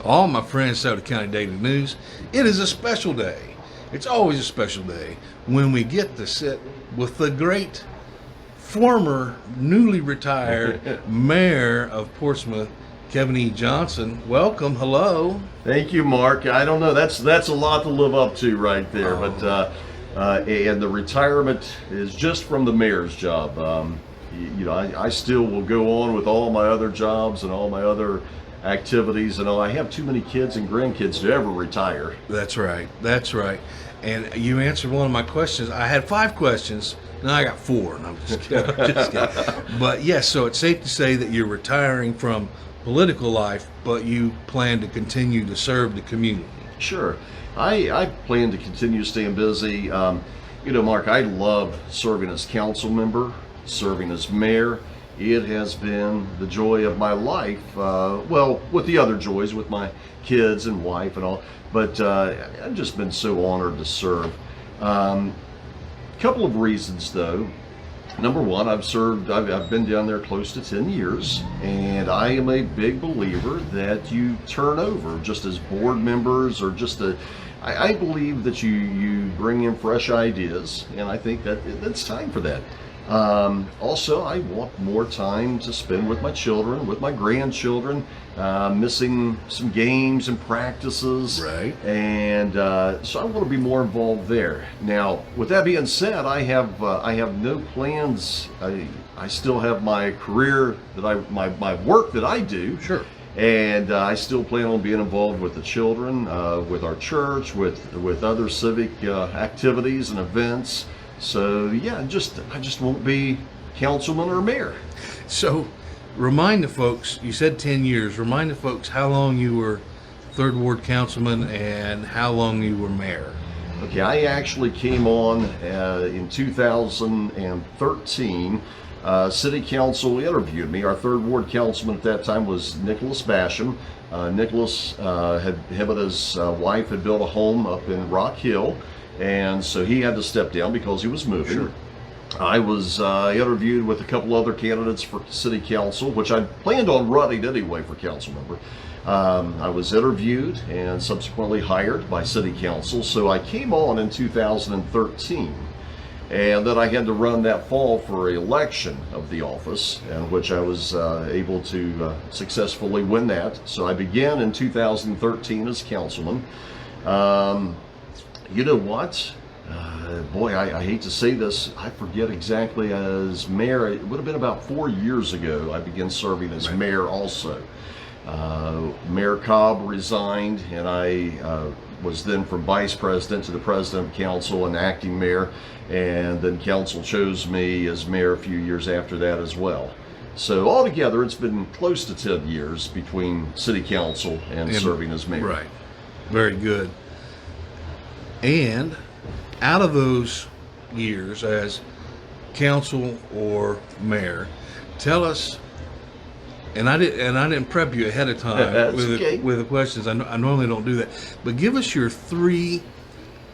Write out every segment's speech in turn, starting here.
all my friends, Sauter County Daily News. It is a special day. It's always a special day when we get to sit with the great former newly retired mayor of Portsmouth, Kevin E. Johnson. Welcome. Hello. Thank you, Mark. I don't know. That's a lot to live up to right there. But and the retirement is just from the mayor's job. I still will go on with all my other jobs and all my other activities and all. I have too many kids and grandkids to ever retire. That's right. That's right. And you answered one of my questions. I had 5 questions. Now I got 4. And I'm just kidding. Just kidding. But yes, so it's safe to say that you're retiring from political life, but you plan to continue to serve the community. Sure. I plan to continue staying busy. Mark, I love serving as council member, serving as mayor. It has been the joy of my life, with the other joys with my kids and wife and all, but I've just been so honored to serve. Couple of reasons though. Number one, I've been down there close to 10 years, and I am a big believer that you turn over just as board members, or I believe that you bring in fresh ideas, and I think that it's time for that. Also, I want more time to spend with my children, with my grandchildren, missing some games and practices. Right. And so I want to be more involved there. Now, with that being said, I have no plans. I still have my career my work that I do. Sure. And I still plan on being involved with the children, with our church, with other civic activities and events. So yeah, I just won't be councilman or mayor. So remind the folks, you said 10 years, remind the folks how long you were 3rd Ward councilman and how long you were mayor. Okay, I actually came on in 2013. City Council interviewed me. Our 3rd Ward councilman at that time was Nicholas Basham. Nicholas, him and his wife had built a home up in Rock Hill, and so he had to step down because he was moving. Sure. I was interviewed with a couple other candidates for City Council, which I planned on running anyway for council member. I was interviewed and subsequently hired by City Council, so I came on in 2013. And then I had to run that fall for election of the office, in which I was able to successfully win that. So I began in 2013 as councilman. You know what? Boy, I hate to say this. I forget exactly, as mayor. It would have been about 4 years ago I began serving as mayor also. Mayor Cobb resigned, and I was then from vice president to the president of council and acting mayor, and then council chose me as mayor a few years after that as well. So altogether, it's been close to 10 years between city council and serving as mayor. Right. Very good. And out of those years as council or mayor, tell us. And I didn't prep you ahead of time with the questions. I normally don't do that. But give us your 3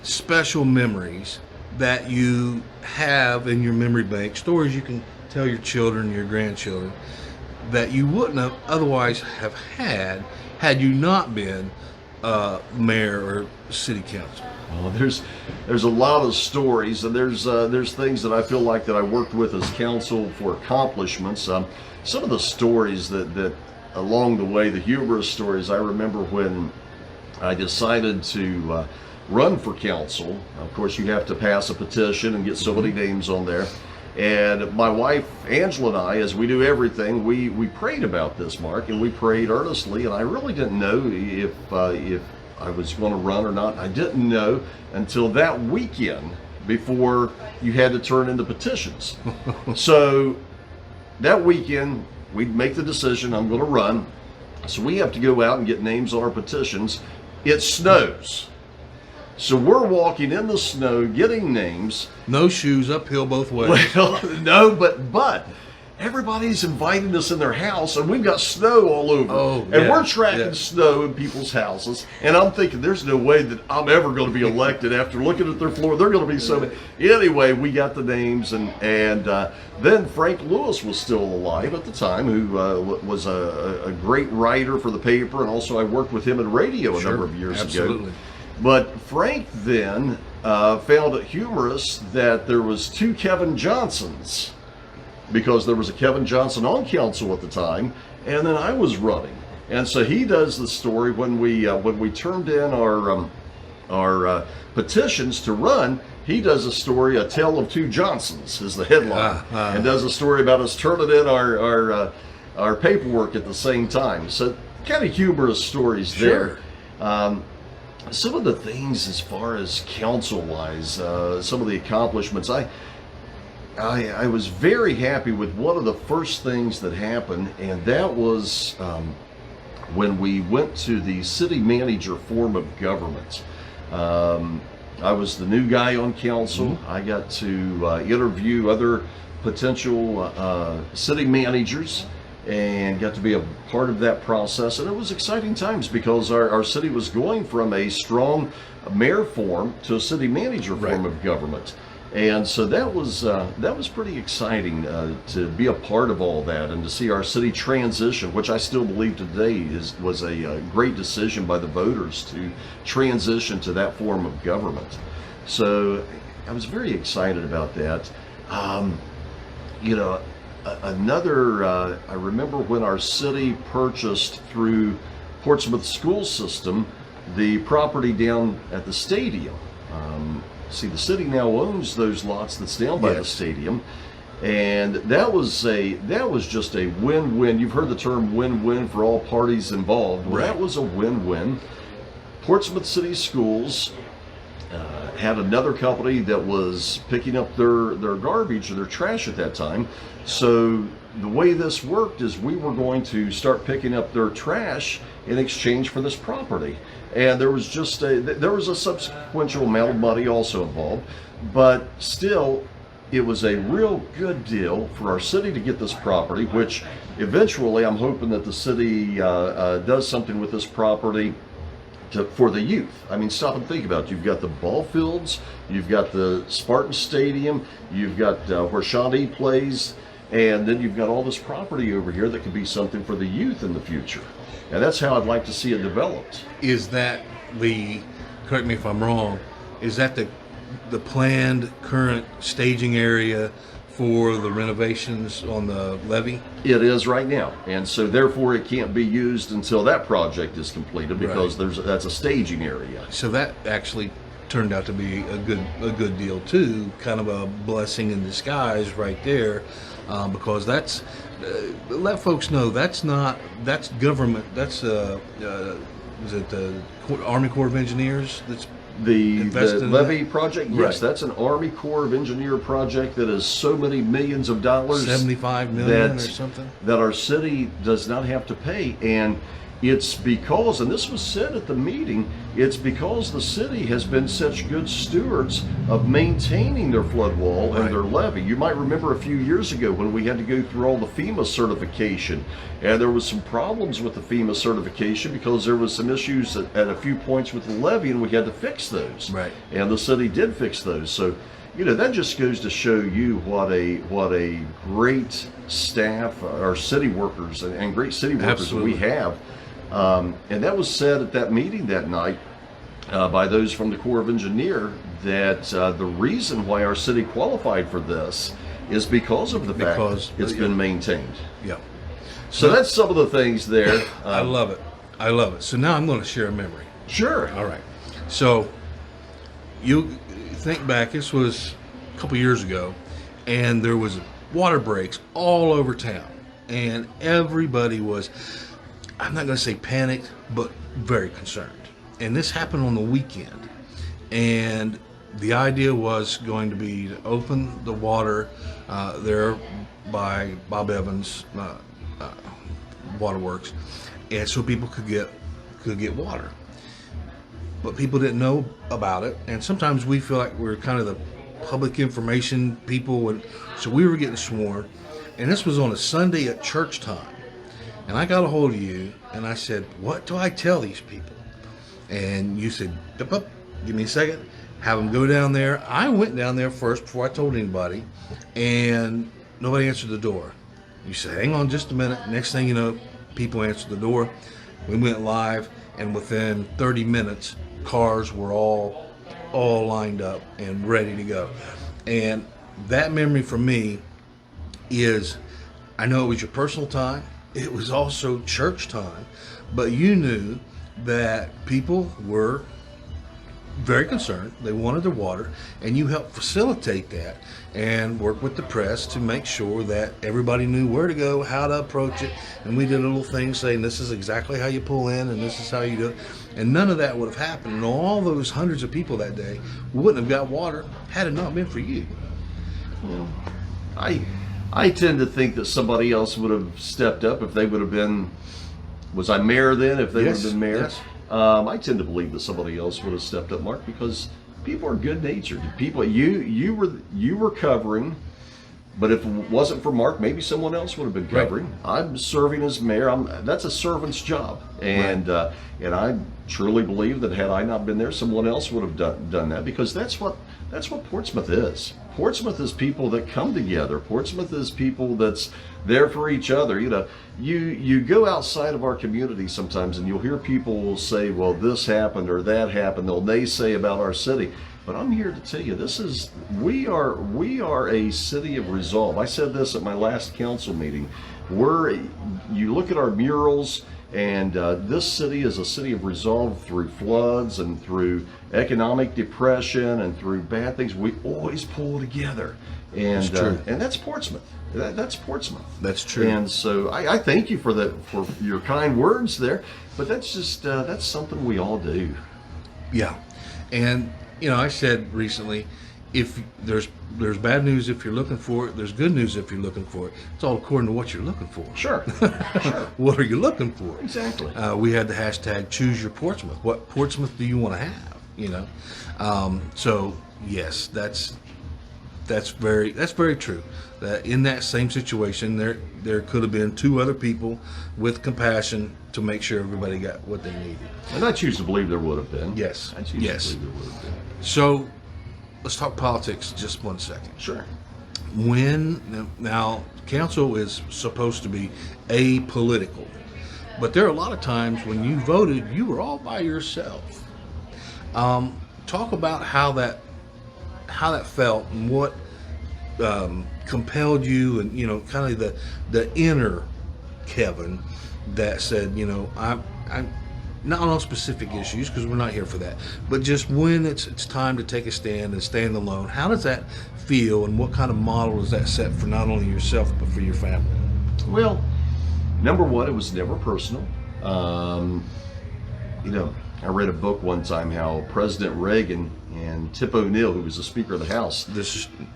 special memories that you have in your memory bank, stories you can tell your children, your grandchildren, that you wouldn't have otherwise have had you not been mayor or city council. Well, there's a lot of stories, and there's things that I feel like that I worked with as council for accomplishments. Some of the stories that along the way, the humorous stories, I remember when I decided to run for council. Of course, you have to pass a petition and get so many names on there. And my wife, Angela, and I, as we do everything, we prayed about this, Mark, and we prayed earnestly, and I really didn't know if I was going to run or not. I didn't know until that weekend before you had to turn in the petitions. So that weekend, we'd make the decision, I'm going to run. So we have to go out and get names on our petitions. It snows. So we're walking in the snow, getting names. No shoes, uphill both ways. Well, no, but everybody's inviting us in their house, and we've got snow all over. Oh, and yeah, we're tracking snow in people's houses. And I'm thinking, there's no way that I'm ever going to be elected after looking at their floor. They're going to be so many. Anyway, we got the names, and then Frank Lewis was still alive at the time, who was a great writer for the paper, and also I worked with him in radio a number of years ago. But Frank then found it humorous that there was 2 Kevin Johnsons, because there was a Kevin Johnson on council at the time, and then I was running. And so he does the story when we turned in our petitions to run. He does a story, A Tale of Two Johnsons is the headline, and does a story about us turning in our paperwork at the same time. So kind of humorous stories there. Some of the things as far as council-wise, some of the accomplishments, I was very happy with one of the first things that happened, and that was when we went to the city manager form of government. I was the new guy on council. I got to interview other potential city managers and got to be a part of that process. And it was exciting times because our city was going from a strong mayor form to a city manager form of government. And so that was pretty exciting to be a part of all that and to see our city transition, which I still believe today was a great decision by the voters to transition to that form of government. So I was very excited about that. You know, I remember when our city purchased through Portsmouth school system the property down at the stadium. See, the city now owns those lots that's down by the stadium, and that was just a win-win. You've heard the term win-win for all parties involved. Well, that was a win-win. Portsmouth City Schools had another company that was picking up their garbage or their trash at that time. So the way this worked is we were going to start picking up their trash in exchange for this property. And there was a subsequential amount of money also involved, but still it was a real good deal for our city to get this property, which eventually I'm hoping that the city does something with this property for the youth. I mean, stop and think about it. You've got the ball fields, you've got the Spartan Stadium, you've got where Shawnee plays, and then you've got all this property over here that could be something for the youth in the future. And that's how I'd like to see it developed. Is that correct me if I'm wrong, is that the planned current staging area for the renovations on the levee? It is right now, and so therefore it can't be used until that project is completed because that's a staging area. So that actually turned out to be a good deal too, kind of a blessing in disguise right there, because that's let folks know that's government. That's is it the Army Corps of Engineers that's the levee project? Yes, that's an Army Corps of Engineer project that is so many millions of dollars, 75 million or something, that our city does not have to pay. And it's because, and this was said at the meeting, it's because the city has been such good stewards of maintaining their flood wall and their levee. You might remember a few years ago when we had to go through all the FEMA certification, and there was some problems with the FEMA certification because there was some issues at a few points with the levee, and we had to fix those. And the city did fix those. So, you know, that just goes to show you what a great staff, our city workers and great city workers that we have. And that was said at that meeting that night by those from the Corps of Engineer, that the reason why our city qualified for this is because of the fact it's been maintained. So that's some of the things there. I love it. I love it. So now I'm going to share a memory. Sure. All right. So you think back, this was a couple years ago, and there was water breaks all over town, and everybody was, I'm not going to say panicked, but very concerned. And this happened on the weekend. And the idea was going to be to open the water there by Bob Evans Waterworks, and so people could get water. But people didn't know about it, and sometimes we feel like we're kind of the public information people, and so we were getting sworn. And this was on a Sunday at church time. And I got a hold of you, and I said, what do I tell these people? And you said, up, give me a second, have them go down there. I went down there first before I told anybody, and nobody answered the door. You said, hang on just a minute. Next thing you know, people answered the door. We went live, and within 30 minutes, cars were all lined up and ready to go. And that memory for me is, I know it was your personal time. It was also church time, but you knew that people were very concerned. They wanted their water, and you helped facilitate that and work with the press to make sure that everybody knew where to go, how to approach it. And we did a little thing saying this is exactly how you pull in and this is how you do it. And none of that would have happened. And all those hundreds of people that day wouldn't have got water had it not been for you. Well, I tend to think that somebody else would have stepped up if they would have been, was I mayor then, if they would have been mayor? Yes. I tend to believe that somebody else would have stepped up, Mark, because people are good-natured. People, you were covering, but if it wasn't for Mark, maybe someone else would have been covering. Right. I'm serving as mayor. That's a servant's job, and I truly believe that had I not been there, someone else would have done that, because that's what Portsmouth is. Portsmouth is people that come together. Portsmouth is people that's there for each other. You know, you go outside of our community sometimes and you'll hear people say, well, this happened or that happened. They'll naysay about our city. But I'm here to tell you, we are a city of resolve. I said this at my last council meeting. You look at our murals, and this city is a city of resolve through floods and through economic depression and through bad things. We always pull together, and that's Portsmouth. That's Portsmouth. That's true. And so I thank you for your kind words there. But that's just that's something we all do. Yeah, and you know, I said recently, if there's bad news if you're looking for it, there's good news if you're looking for it. It's all according to what you're looking for. Sure. What are you looking for? Exactly. We had the hashtag Choose Your Portsmouth. What Portsmouth do you want to have? You know, so yes, that's very true. That in that same situation, there could have been two other people with compassion to make sure everybody got what they needed. And I choose to believe there would have been. Yes. I choose to believe there would have been. So let's talk politics just 1 second. Sure. Now, council is supposed to be apolitical, but there are a lot of times when you voted, you were all by yourself. Talk about how that felt and what compelled you, and you know, kind of the inner Kevin that said, you know, I'm not on specific issues because we're not here for that, but just when it's time to take a stand and stand alone. How does that feel, and what kind of model does that set for not only yourself but for your family? Well, number one, it was never personal. You know, I read a book one time how President Reagan and Tip O'Neill, who was the Speaker of the House,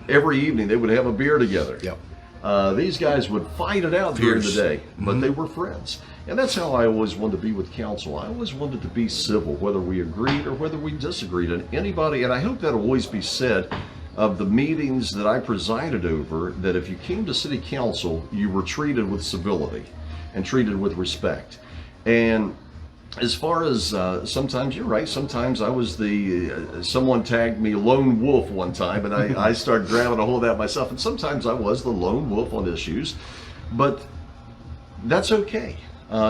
every evening they would have a beer together. Yep. These guys would fight it out during the day, but they were friends. And that's how I always wanted to be with council. I always wanted to be civil, whether we agreed or whether we disagreed. And anybody, and I hope that'll always be said of the meetings that I presided over, that if you came to city council, you were treated with civility and treated with respect. And as far as sometimes, you're right, sometimes I was someone tagged me lone wolf one time, and I started grabbing a hold of that myself. And sometimes I was the lone wolf on issues, but that's okay.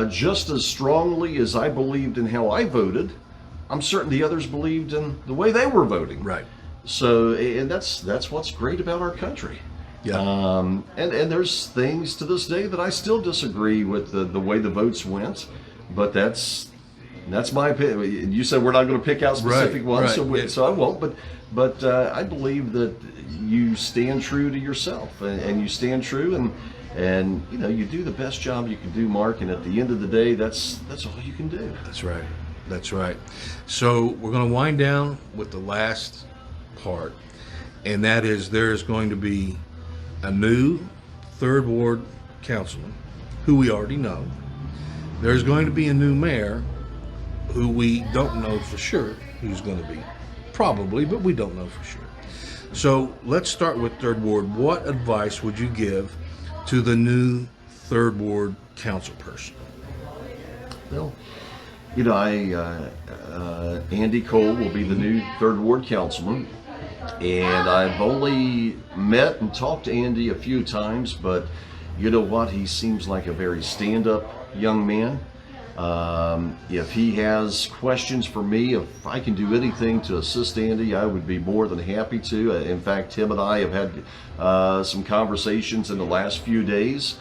Just as strongly as I believed in how I voted, I'm certain the others believed in the way they were voting. Right. So, and that's what's great about our country. Yeah. And there's things to this day that I still disagree with the way the votes went, but that's my opinion. You said we're not going to pick out specific ones, so I won't. But I believe that you stand true to yourself, and you stand true, and you know, you do the best job you can do, Mark. And at the end of the day, that's all you can do. That's right. That's right. So we're going to wind down with the last part, and that is there is going to be a new third ward councilman who we already know. There's going to be a new mayor who we don't know for sure who's going to be, probably, but we don't know for sure. So let's start with third ward. What advice would you give to the new Third Ward council person? Well, Andy Cole will be the new Third Ward councilman, and I've only met and talked to Andy a few times, but you know what? He seems like a very stand-up young man. If he has questions for me, if I can do anything to assist Andy, I would be more than happy to. In fact, him and I have had some conversations in the last few days.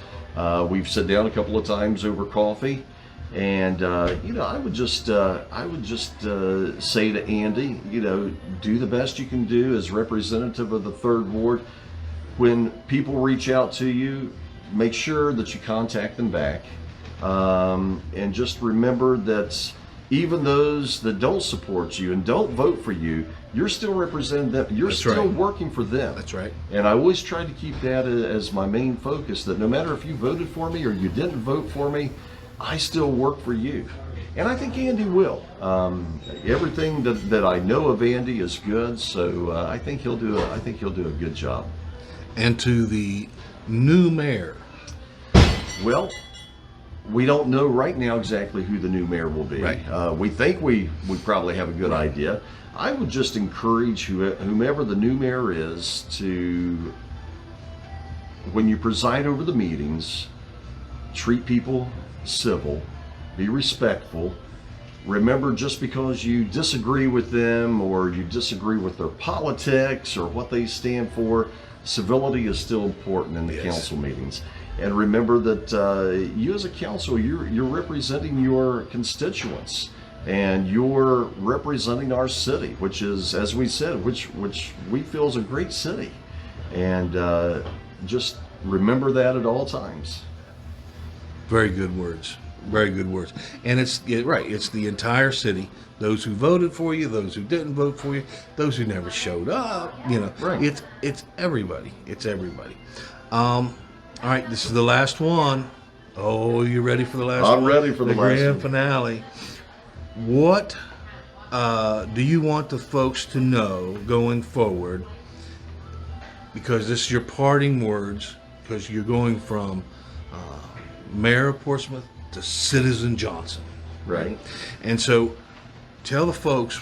We've sat down a couple of times over coffee, and I would just say to Andy, do the best you can do as representative of the Third Ward. When people reach out to you, make sure that you contact them back. And just remember that even those that don't support you and don't vote for you, you're still representing them. You're still working for them. That's right. And I always try to keep that as my main focus, that no matter if you voted for me or you didn't vote for me, I still work for you. And I think Andy will. Everything that I know of Andy is good, so I think he'll do a good job. And to the new mayor. Well, we don't know right now exactly who the new mayor will be. Right. We think we probably have a good idea. I would just encourage whomever the new mayor is to, when you preside over the meetings, treat people civil, be respectful. Remember, just because you disagree with them or you disagree with their politics or what they stand for, civility is still important in the council meetings. And remember that you as a council, you're representing your constituents, and you're representing our city, which is, as we said, which we feel is a great city. And just remember that at all times. Very good words. Very good words. And it's the entire city. Those who voted for you, those who didn't vote for you, those who never showed up. Right. It's everybody. It's everybody. All right, this is the last one. Oh, you ready for the last one? I'm ready for the last grand one. finale. What do you want the folks to know going forward? Because this is your parting words, because you're going from Mayor of Portsmouth to Citizen Johnson. Right. And so tell the folks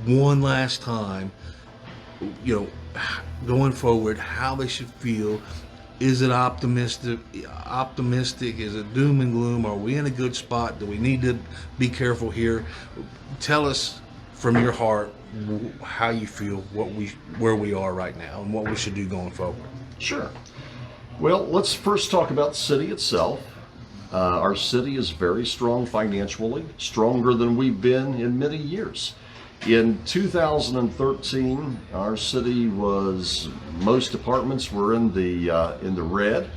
one last time, going forward, how they should feel. Is it optimistic? Is it doom and gloom? Are we in a good spot? Do we need to be careful here? Tell us from your heart how you feel, where we are right now, and what we should do going forward. Sure. Well, let's first talk about the city itself. Our city is very strong financially, stronger than we've been in many years. In 2013, our city most departments were in the red.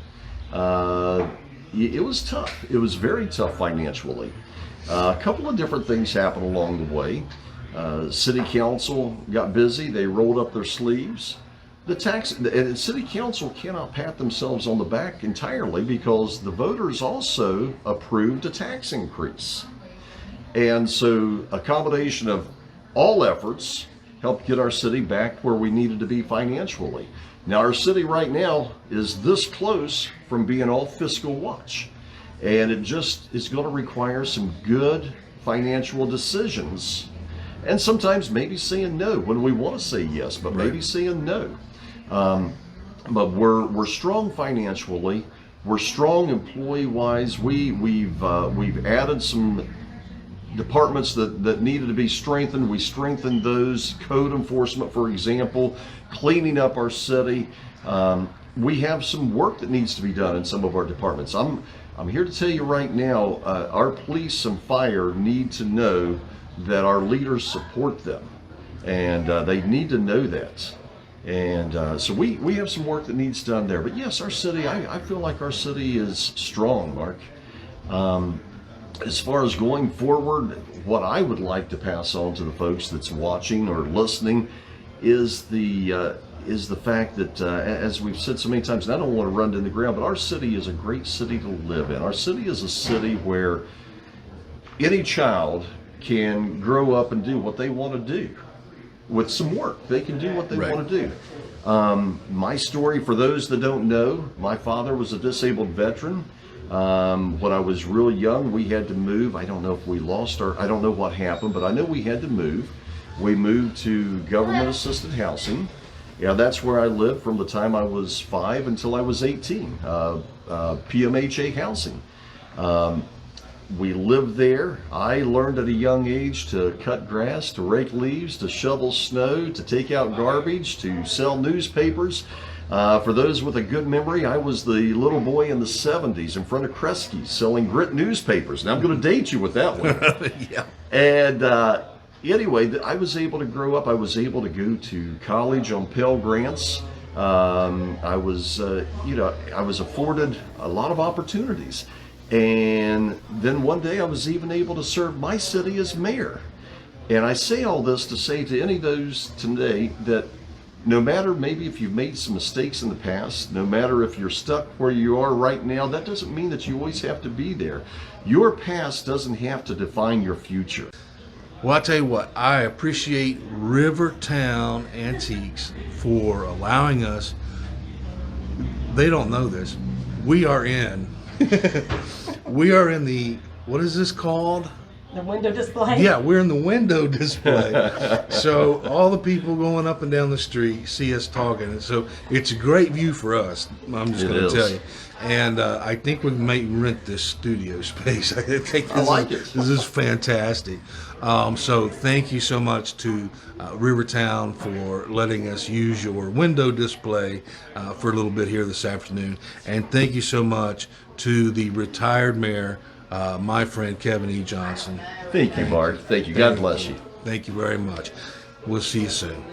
It was tough. It was very tough financially. A couple of different things happened along the way. City council got busy. They rolled up their sleeves. The city council cannot pat themselves on the back entirely, because the voters also approved a tax increase. And so a combination of all efforts helped get our city back where we needed to be financially. Now, our city right now is this close from being all fiscal watch, and it just is going to require some good financial decisions, and sometimes maybe saying no when we want to say yes, but maybe saying no. But we're strong financially. We're strong employee-wise. We've added some departments that needed to be strengthened. We strengthened those. Code enforcement, for example, cleaning up our city. We have some work that needs to be done in some of our departments. I'm here to tell you right now, our police and fire need to know that our leaders support them, and they need to know that. And so we have some work that needs done there. But yes, our city, I feel like our city is strong, Mark. As far as going forward, what I would like to pass on to the folks that's watching or listening is the fact that, as we've said so many times, and I don't want to run to the ground, but our city is a great city to live in. Our city is a city where any child can grow up and do what they want to do. with some work. They can do what they want to do. My story, for those that don't know, my father was a disabled veteran. When I was really young, we had to move. I don't know if we lost I don't know what happened, but I know we had to move. We moved to government assisted housing. Yeah, that's where I lived from the time I was 5 until I was 18, PMHA housing. We lived there. I learned at a young age to cut grass, to rake leaves, to shovel snow, to take out garbage, to sell newspapers. For those with a good memory, I was the little boy in the 70s in front of Kresge's selling grit newspapers. Now I'm going to date you with that one. Yeah. And anyway, I was able to grow up. I was able to go to college on Pell Grants. I was afforded a lot of opportunities. And then one day I was even able to serve my city as mayor. And I say all this to say to any of those today that no matter maybe if you've made some mistakes in the past, no matter if you're stuck where you are right now, that doesn't mean that you always have to be there. Your past doesn't have to define your future. Well, I tell you what, I appreciate Rivertown Antiques for allowing us. They don't know this. We are in the, what is this called? The window display? Yeah, we're in the window display. So all the people going up and down the street see us talking. And so it's a great view for us, I'm just going to tell you. And I think we may rent this studio space. I think this is fantastic. So thank you so much to Rivertown for letting us use your window display for a little bit here this afternoon. And thank you so much to the retired mayor, my friend Kevin E. Johnson. Thank you, Bart. Thank you. God bless you. Thank you very much. We'll see you soon.